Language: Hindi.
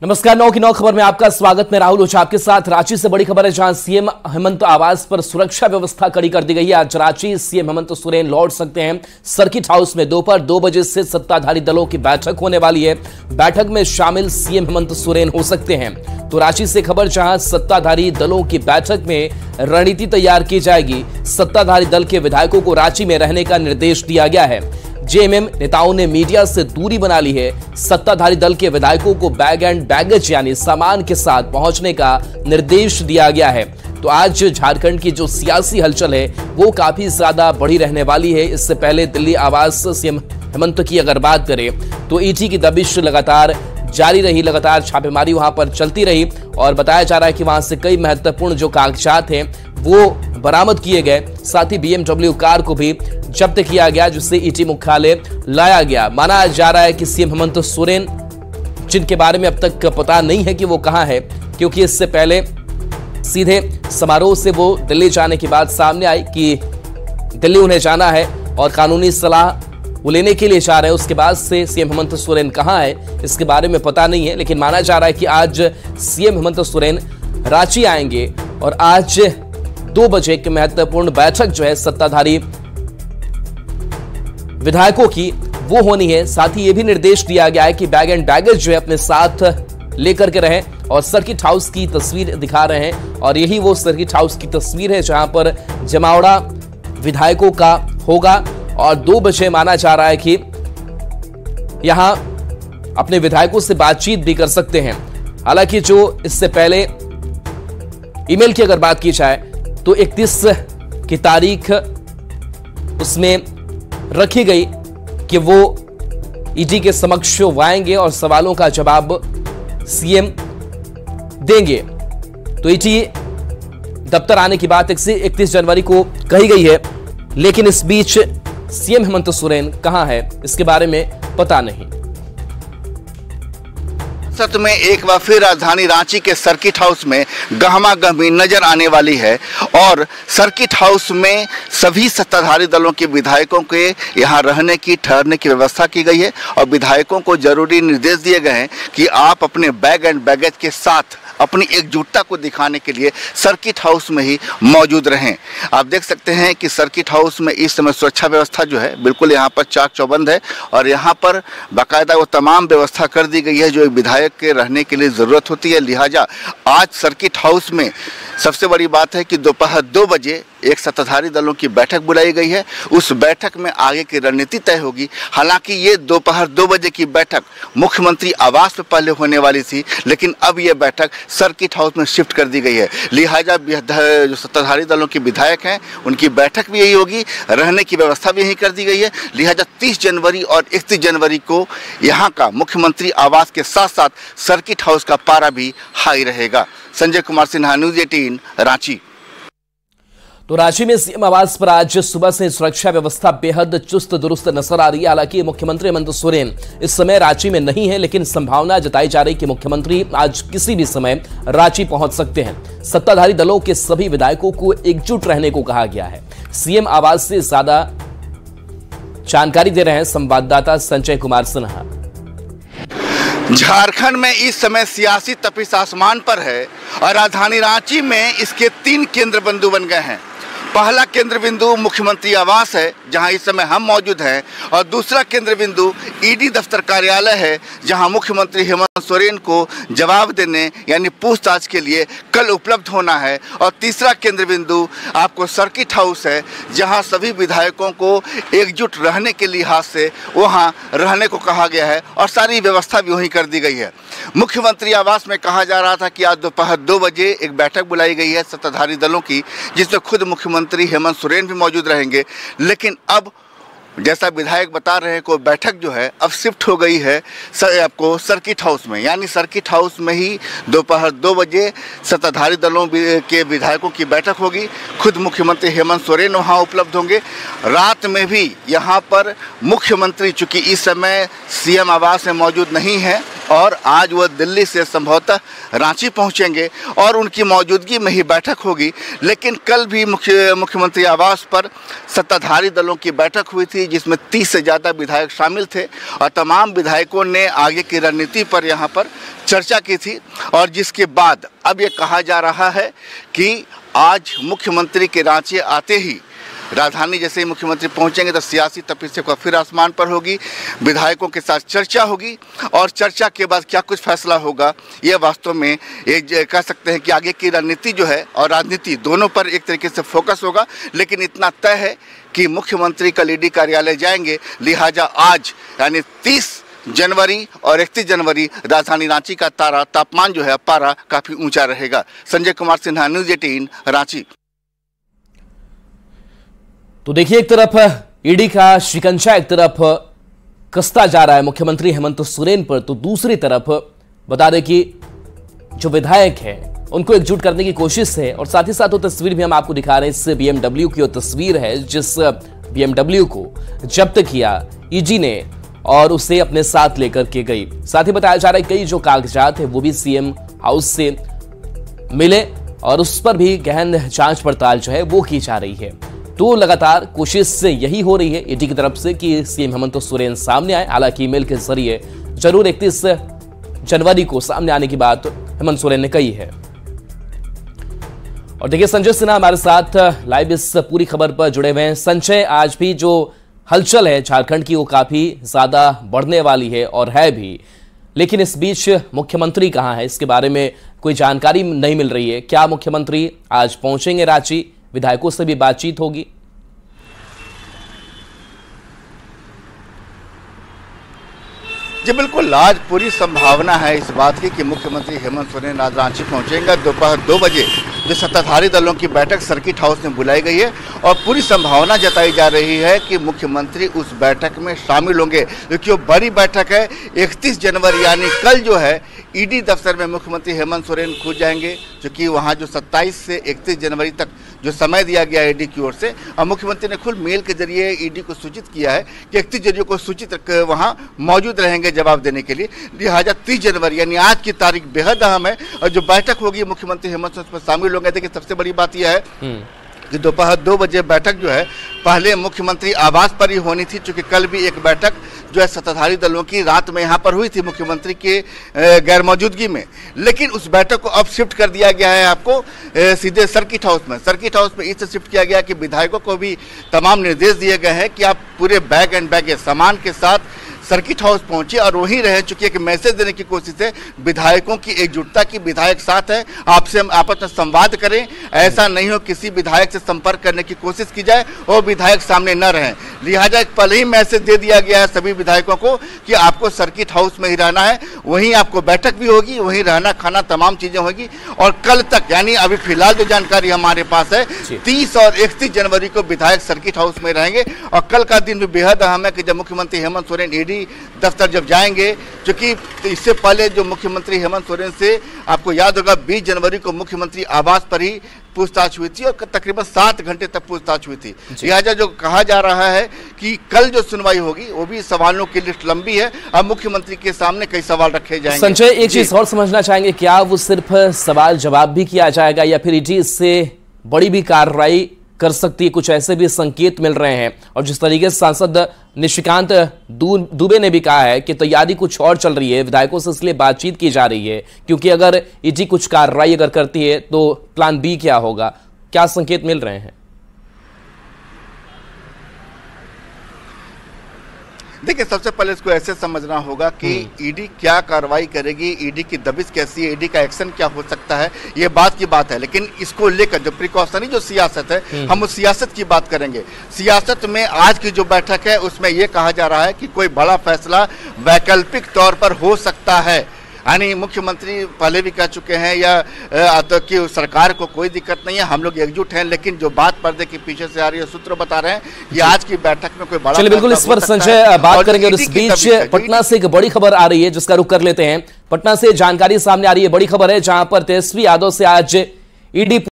नमस्कार। 9 की 9 खबर में आपका स्वागत। मैं राहुल ओझा आपके साथ। रांची से बड़ी खबर है, जहां सीएम हेमंत आवास पर सुरक्षा व्यवस्था कड़ी कर दी गई है। आज रांची सीएम हेमंत सोरेन लौट सकते हैं। सर्किट हाउस में दोपहर 2 बजे से सत्ताधारी दलों की बैठक होने वाली है। बैठक में शामिल सीएम हेमंत सोरेन हो सकते हैं। तो रांची से खबर, जहां सत्ताधारी दलों की बैठक में रणनीति तैयार की जाएगी। सत्ताधारी दल के विधायकों को रांची में रहने का निर्देश दिया गया है। जेएमएम नेताओं ने मीडिया से दूरी बना ली है। सत्ताधारी दल के विधायकों को बैग एंड बैगेज यानी सामान के साथ पहुंचने का निर्देश दिया गया है। तो आज झारखंड की जो सियासी हलचल है वो काफी ज्यादा बढ़ी रहने वाली है। इससे पहले दिल्ली आवास सीएम हेमंत की अगर बात करें तो ईडी की दबिश लगातार जारी रही, लगातार छापेमारी वहां पर चलती रही और बताया जा रहा है कि वहां से कई महत्वपूर्ण जो कागजात हैं वो बरामद किए गए। साथ ही BMW कार को भी जब्त किया गया, जिससे ईडी मुख्यालय लाया गया। माना जा रहा है कि सीएम हेमंत सोरेन, जिनके बारे में अब तक पता नहीं है कि वो कहां है, क्योंकि इससे पहले सीधे समारोह से वो दिल्ली जाने की बात सामने आई कि दिल्ली उन्हें जाना है और कानूनी सलाह वो लेने के लिए जा रहे हैं। उसके बाद से सीएम हेमंत सोरेन कहां है इसके बारे में पता नहीं है, लेकिन माना जा रहा है कि आज सीएम हेमंत सोरेन रांची आएंगे और आज 2 बजे की महत्वपूर्ण बैठक जो है सत्ताधारी विधायकों की वो होनी है। साथ ही यह भी निर्देश दिया गया है कि बैग एंड बैगेज जो है अपने साथ लेकर के रहें और सर्किट हाउस की तस्वीर दिखा रहे हैं और यही वो सर्किट हाउस की तस्वीर है जहां पर जमावड़ा विधायकों का होगा और 2 बजे माना जा रहा है कि यहां अपने विधायकों से बातचीत भी कर सकते हैं। हालांकि जो इससे पहले ईमेल की अगर बात की जाए तो 31 की तारीख उसमें रखी गई कि वो ईडी के समक्ष आएंगे और सवालों का जवाब सीएम देंगे। तो ईडी दफ्तर आने की बात 31 जनवरी को कही गई है, लेकिन इस बीच सीएम हेमंत सोरेन कहां है इसके बारे में पता नहीं। सत्र में एक बार फिर राजधानी रांची के सर्किट हाउस में गहमागहमी नजर आने वाली है और सर्किट हाउस में सभी सत्ताधारी दलों के विधायकों के यहां रहने की, ठहरने की व्यवस्था की गई है और विधायकों को जरूरी निर्देश दिए गए हैं कि आप अपने बैग एंड बैगेज के साथ अपनी एकजुटता को दिखाने के लिए सर्किट हाउस में ही मौजूद रहें। आप देख सकते हैं कि सर्किट हाउस में इस समय सुरक्षा व्यवस्था जो है बिल्कुल यहाँ पर चाक चौबंद है और यहाँ पर बाकायदा वो तमाम व्यवस्था कर दी गई है जो एक विधायक के रहने के लिए ज़रूरत होती है। लिहाजा आज सर्किट हाउस में सबसे बड़ी बात है कि दोपहर 2 बजे एक सत्ताधारी दलों की बैठक बुलाई गई है। उस बैठक में आगे की रणनीति तय होगी। हालांकि ये दोपहर 2 बजे की बैठक मुख्यमंत्री आवास में पहले होने वाली थी, लेकिन अब ये बैठक सर्किट हाउस में शिफ्ट कर दी गई है। लिहाजा जो सत्ताधारी दलों के विधायक हैं उनकी बैठक भी यही होगी, रहने की व्यवस्था भी यही कर दी गई है। लिहाजा 30 जनवरी और 31 जनवरी को यहाँ का मुख्यमंत्री आवास के साथ साथ सर्किट हाउस का पारा भी हाई रहेगा। संजय कुमार सिन्हा, न्यूज़ 18 रांची। तो रांची में सीएम आवास पर आज सुबह से सुरक्षा व्यवस्था बेहद चुस्त दुरुस्त नजर आ रही है। हालांकि मुख्यमंत्री हेमंत सोरेन इस समय रांची में नहीं है, लेकिन संभावना जताई जा रही कि मुख्यमंत्री आज किसी भी समय रांची पहुंच सकते हैं। सत्ताधारी दलों के सभी विधायकों को एकजुट रहने को कहा गया है। सीएम आवास से ज्यादा जानकारी दे रहे हैं संवाददाता संजय कुमार सिन्हा। झारखंड में इस समय सियासी तपिश आसमान पर है और राजधानी रांची में इसके 3 केंद्र बिंदु बन गए हैं। पहला केंद्र बिंदु मुख्यमंत्री आवास है जहां इस समय हम मौजूद हैं और दूसरा केंद्र बिंदु ईडी दफ्तर कार्यालय है जहां मुख्यमंत्री हेमंत सोरेन को जवाब देने यानी पूछताछ के लिए कल उपलब्ध होना है और तीसरा केंद्र बिंदु आपको सर्किट हाउस है जहां सभी विधायकों को एकजुट रहने के लिहाज से वहां रहने को कहा गया है और सारी व्यवस्था भी वहीं कर दी गई है। मुख्यमंत्री आवास में कहा जा रहा था कि आज दोपहर 2 बजे एक बैठक बुलाई गई है सत्ताधारी दलों की, जिसमें खुद मुख्यमंत्री हेमंत सोरेन भी मौजूद रहेंगे। लेकिन अब जैसा विधायक बता रहे हैं कोई बैठक जो है अब शिफ्ट हो गई है आपको सर्किट हाउस में, यानी सर्किट हाउस में ही दोपहर 2 बजे सत्ताधारी दलों के विधायकों की बैठक होगी। खुद मुख्यमंत्री हेमंत सोरेन वहां उपलब्ध होंगे। रात में भी यहां पर मुख्यमंत्री, चूंकि इस समय सीएम आवास में मौजूद नहीं है, और आज वह दिल्ली से संभवतः रांची पहुंचेंगे और उनकी मौजूदगी में ही बैठक होगी। लेकिन कल भी मुख्यमंत्री आवास पर सत्ताधारी दलों की बैठक हुई थी, जिसमें 30 से ज़्यादा विधायक शामिल थे और तमाम विधायकों ने आगे की रणनीति पर यहाँ पर चर्चा की थी। और जिसके बाद अब ये कहा जा रहा है कि आज मुख्यमंत्री के रांची आते ही, राजधानी जैसे ही मुख्यमंत्री पहुंचेंगे तो सियासी तपस्या को फिर आसमान पर होगी, विधायकों के साथ चर्चा होगी और चर्चा के बाद क्या कुछ फैसला होगा, ये वास्तव में एक कह सकते हैं कि आगे की रणनीति जो है और राजनीति दोनों पर एक तरीके से फोकस होगा। लेकिन इतना तय है कि मुख्यमंत्री कल ईडी कार्यालय जाएंगे, लिहाजा आज यानी 30 जनवरी और 31 जनवरी राजधानी रांची का तापमान जो है पारा काफ़ी ऊंचा रहेगा। संजय कुमार सिन्हा, न्यूज़ 18 रांची। तो देखिए, एक तरफ ईडी का शिकंजा एक तरफ कसता जा रहा है मुख्यमंत्री हेमंत सोरेन पर, तो दूसरी तरफ बता दें कि जो विधायक हैं उनको एकजुट करने की कोशिश है। और साथ ही साथ वो तस्वीर भी हम आपको दिखा रहे हैं, इस BMW की वो तस्वीर है जिस BMW को जब्त किया ईडी ने और उसे अपने साथ लेकर के गई। साथ ही बताया जा रहा है कई जो कागजात है वो भी सीएम हाउस से मिले और उस पर भी गहन जांच पड़ताल जो है वो की जा रही है। तो लगातार कोशिश से यही हो रही है ईडी की तरफ से कि सीएम हेमंत सोरेन सामने आए। हालांकि ईमेल के जरिए जरूर 31 जनवरी को सामने आने की बात हेमंत सोरेन ने कही है। और देखिए, संजय सिन्हा हमारे साथ लाइव इस पूरी खबर पर जुड़े हुए हैं। संजय, आज भी जो हलचल है झारखंड की वो काफी ज्यादा बढ़ने वाली है और है भी, लेकिन इस बीच मुख्यमंत्री कहां है, इसके बारे में कोई जानकारी नहीं मिल रही है। क्या मुख्यमंत्री आज पहुंचेंगे रांची, विधायकों से भी बातचीत होगी? जी बिल्कुल, आज पूरी संभावना है इस बात की कि मुख्यमंत्री हेमंत सोरेन आज रांची पहुंचेंगे। दोपहर 2 बजे जो सत्ताधारी दलों की बैठक सर्किट हाउस में बुलाई गई है और पूरी संभावना जताई जा रही है कि मुख्यमंत्री उस बैठक में शामिल होंगे, क्योंकि वो बड़ी बैठक है। 31 जनवरी यानी कल जो है ईडी दफ्तर में मुख्यमंत्री हेमंत सोरेन खुद जाएंगे, क्योंकि वहाँ जो 27 से 31 जनवरी तक जो समय दिया गया है ईडी की ओर से, और मुख्यमंत्री ने खुद मेल के जरिए ईडी को सूचित किया है कि 31 जनवरी को सूचित वहाँ मौजूद रहेंगे जवाब देने के लिए। लिहाजा 30 जनवरी यानी आज की तारीख बेहद अहम है और जो बैठक होगी मुख्यमंत्री हेमंत सोरेन उसमें शामिल होंगे। देखिए, सबसे बड़ी बात यह है कि दोपहर 2 बजे बैठक जो है पहले मुख्यमंत्री आवास पर ही होनी थी, क्योंकि कल भी एक बैठक जो है सत्ताधारी दलों की रात में यहाँ पर हुई थी मुख्यमंत्री के गैर मौजूदगी में। लेकिन उस बैठक को अब शिफ्ट कर दिया गया है आपको सीधे सर्किट हाउस में। सर्किट हाउस में इससे शिफ्ट किया गया कि विधायकों को भी तमाम निर्देश दिए गए हैं कि आप पूरे बैग एंड बैग सामान के साथ सर्किट हाउस पहुंचे और वहीं रहे। चूंकि एक मैसेज देने की कोशिश है विधायकों की एकजुटता की, विधायक साथ है, आपसे हम आपस में संवाद करें, ऐसा नहीं हो किसी विधायक से संपर्क करने की कोशिश की जाए और विधायक सामने न रहें। लिहाजा एक पहले ही मैसेज दे दिया गया है सभी विधायकों को कि आपको सर्किट हाउस में ही रहना है, वहीं आपको बैठक भी होगी, वहीं रहना खाना तमाम चीजें होगी। और कल तक यानी अभी फिलहाल जो जानकारी हमारे पास है 30 और 31 जनवरी को विधायक सर्किट हाउस में रहेंगे। और कल का दिन भी बेहद अहम है कि जब मुख्यमंत्री हेमंत सोरेन ईडी दफ्तर जब जाएंगे, क्योंकि इससे पहले जो मुख्यमंत्री हेमंत सोरेन से आपको याद होगा 20 जनवरी को मुख्यमंत्री आवास पर ही पूछताछ हुई थी और तकरीबन 7 घंटे तक पूछताछ हुई थी। लिहाजा जो कहा जा रहा है कि कल जो सुनवाई होगी वो भी सवालों की लिस्ट लंबी है। अब मुख्यमंत्री के सामने कई सवाल रखे जाएंगे। संजय, एक चीज और समझना चाहेंगे, क्या वो सिर्फ सवाल जवाब भी किया जाएगा या फिर ईडी इससे बड़ी भी कार्रवाई कर सकती है? कुछ ऐसे भी संकेत मिल रहे हैं और जिस तरीके से सांसद निशिकांत दुबे ने भी कहा है कि तैयारी कुछ और चल रही है, विधायकों से इसलिए बातचीत की जा रही है क्योंकि अगर ईडी कुछ कार्रवाई अगर करती है तो प्लान बी क्या होगा। क्या संकेत मिल रहे हैं? देखिए, सबसे पहले इसको ऐसे समझना होगा कि ईडी क्या कार्रवाई करेगी, ईडी की दबिश कैसी है, ईडी का एक्शन क्या हो सकता है, ये बात की बात है। लेकिन इसको लेकर जो प्रिकॉशनरी जो सियासत है, हम उस सियासत की बात करेंगे। सियासत में आज की जो बैठक है उसमें यह कहा जा रहा है कि कोई बड़ा फैसला वैकल्पिक तौर पर हो सकता है। यानी मुख्यमंत्री पहले भी कह चुके हैं या तो कि सरकार को कोई दिक्कत नहीं है, हम लोग एकजुट हैं। लेकिन जो बात पर्दे के पीछे से आ रही है, सूत्र बता रहे हैं कि आज की बैठक में कोई बड़ा, चलिए बिल्कुल इस पर संजय बात करेंगे। और इस बीच पटना से एक बड़ी खबर आ रही है जिसका रुख कर लेते हैं। पटना से जानकारी सामने आ रही है, बड़ी खबर है जहां पर तेजस्वी यादव से आज ईडी